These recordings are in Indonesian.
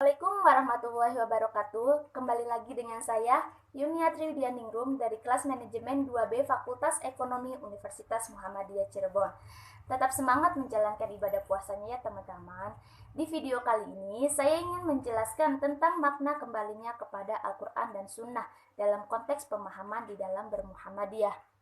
Assalamualaikum warahmatullahi wabarakatuh. Kembali lagi dengan saya, Yuniatri Widianingrum dari kelas manajemen 2B Fakultas Ekonomi Universitas Muhammadiyah Cirebon. Tetap semangat menjalankan ibadah puasanya ya teman-teman. Di video kali ini, saya ingin menjelaskan tentang makna kembalinya kepada Al-Quran dan Sunnah dalam konteks pemahaman di dalam bermuhammadiyah.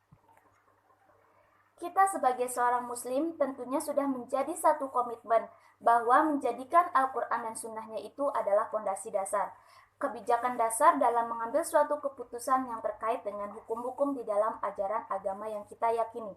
Kita sebagai seorang muslim tentunya sudah menjadi satu komitmen bahwa menjadikan Al-Quran dan Sunnahnya itu adalah fondasi dasar. Kebijakan dasar dalam mengambil suatu keputusan yang terkait dengan hukum-hukum di dalam ajaran agama yang kita yakini.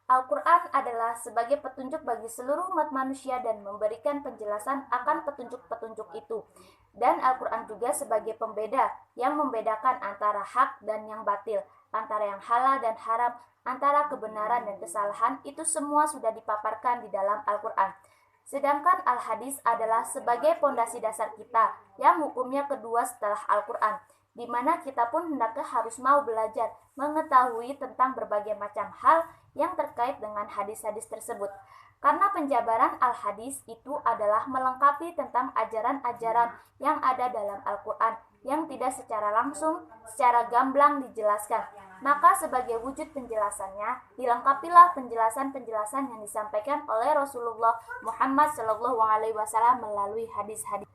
Al-Quran adalah sebagai petunjuk bagi seluruh umat manusia dan memberikan penjelasan akan petunjuk-petunjuk itu. Dan Al-Quran juga sebagai pembeda yang membedakan antara hak dan yang batil, antara yang halal dan haram, antara kebenaran dan kesalahan. Itu semua sudah dipaparkan di dalam Al-Quran. Sedangkan Al-Hadis adalah sebagai pondasi dasar kita yang hukumnya kedua setelah Al-Quran, di mana kita pun hendaknya harus mau belajar mengetahui tentang berbagai macam hal yang terkait dengan hadis-hadis tersebut. Karena penjabaran Al-Hadis itu adalah melengkapi tentang ajaran-ajaran yang ada dalam Al-Quran yang tidak secara langsung, secara gamblang dijelaskan. Maka sebagai wujud penjelasannya, dilengkapilah penjelasan-penjelasan yang disampaikan oleh Rasulullah Muhammad SAW melalui hadis-hadis.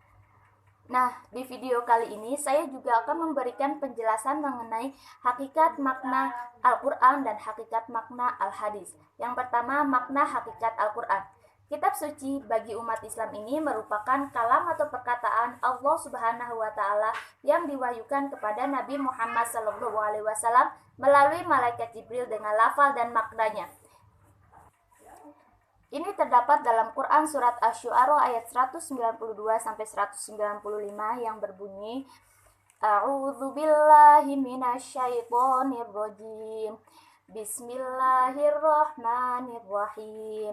Nah, di video kali ini saya juga akan memberikan penjelasan mengenai hakikat makna Al-Quran dan hakikat makna Al-Hadis. Yang pertama, makna hakikat Al-Quran. Kitab suci bagi umat Islam ini merupakan kalam atau perkataan Allah Subhanahu wa Ta'ala yang diwahyukan kepada Nabi Muhammad SAW melalui malaikat Jibril dengan lafal dan maknanya. Ini terdapat dalam Quran surat Asy-Syu'ara ayat 192 sampai 195 yang berbunyi, A'udzu billahi minasyaitonir rajim. Bismillahirrahmanirrahim.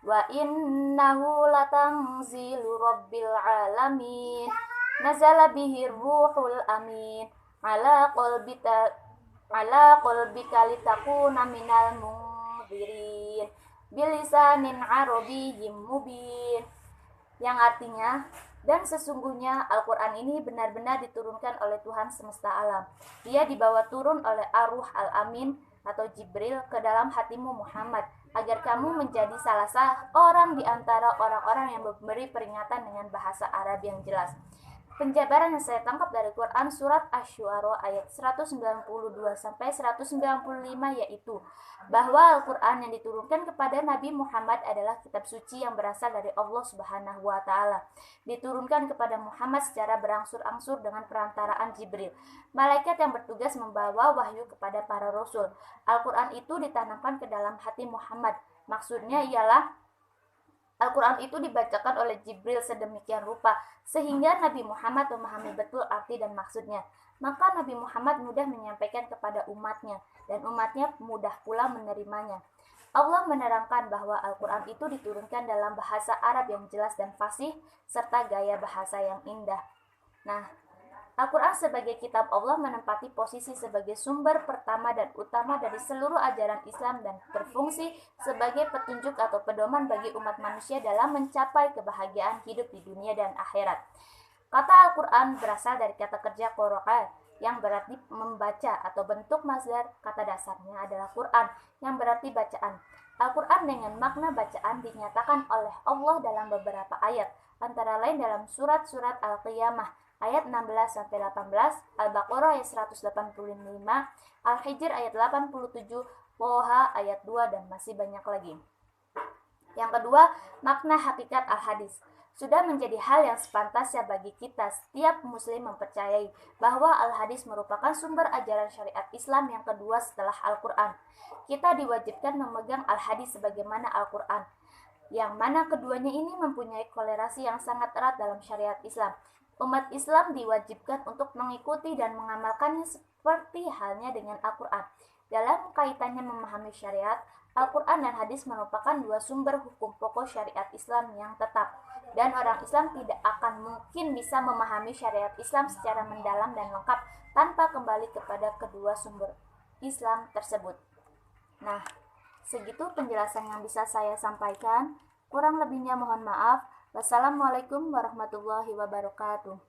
Wa innahu latanzilu rabbil alamin. Nazala bihi ruhul amin ala qalbika litakuna minal munzirin bilisanin arabiyyin mubin, yang artinya, dan sesungguhnya Al-Quran ini benar-benar diturunkan oleh Tuhan semesta alam. Dia dibawa turun oleh Ar-Ruh Al-Amin atau Jibril ke dalam hatimu Muhammad, agar kamu menjadi salah seorang di antara orang-orang yang memberi peringatan dengan bahasa Arab yang jelas. Penjabaran yang saya tangkap dari Quran surat Asy-Syu'ara ayat 192 sampai 195 yaitu bahwa Al-Quran yang diturunkan kepada Nabi Muhammad adalah kitab suci yang berasal dari Allah Subhanahu wa Ta'ala. Diturunkan kepada Muhammad secara berangsur-angsur dengan perantaraan Jibril, malaikat yang bertugas membawa wahyu kepada para rasul. Al-Quran itu ditanamkan ke dalam hati Muhammad. Maksudnya ialah Al-Quran itu dibacakan oleh Jibril sedemikian rupa sehingga Nabi Muhammad memahami betul arti dan maksudnya. Maka Nabi Muhammad mudah menyampaikan kepada umatnya dan umatnya mudah pula menerimanya. Allah menerangkan bahwa Al-Quran itu diturunkan dalam bahasa Arab yang jelas dan fasih serta gaya bahasa yang indah. Nah, Al-Quran sebagai kitab Allah menempati posisi sebagai sumber pertama dan utama dari seluruh ajaran Islam dan berfungsi sebagai petunjuk atau pedoman bagi umat manusia dalam mencapai kebahagiaan hidup di dunia dan akhirat. Kata Al-Quran berasal dari kata kerja qara'a yang berarti membaca atau bentuk masdar kata dasarnya adalah Quran yang berarti bacaan. Al-Quran dengan makna bacaan dinyatakan oleh Allah dalam beberapa ayat, antara lain dalam surat-surat Al-Qiyamah ayat 16-18, Al-Baqarah ayat 185, Al-Hijr ayat 87, Thaha ayat 2, dan masih banyak lagi. Yang kedua, makna hakikat Al-Hadis. Sudah menjadi hal yang sepantasnya bagi kita setiap muslim mempercayai bahwa Al-Hadis merupakan sumber ajaran syariat Islam yang kedua setelah Al-Quran. Kita diwajibkan memegang Al-Hadis sebagaimana Al-Quran, yang mana keduanya ini mempunyai korelasi yang sangat erat dalam syariat Islam. Umat Islam diwajibkan untuk mengikuti dan mengamalkannya seperti halnya dengan Al-Quran. Dalam kaitannya memahami syariat, Al-Quran dan hadis merupakan dua sumber hukum pokok syariat Islam yang tetap. Dan orang Islam tidak akan mungkin bisa memahami syariat Islam secara mendalam dan lengkap tanpa kembali kepada kedua sumber Islam tersebut. Nah, segitu penjelasan yang bisa saya sampaikan. Kurang lebihnya mohon maaf. Wassalamualaikum warahmatullahi wabarakatuh.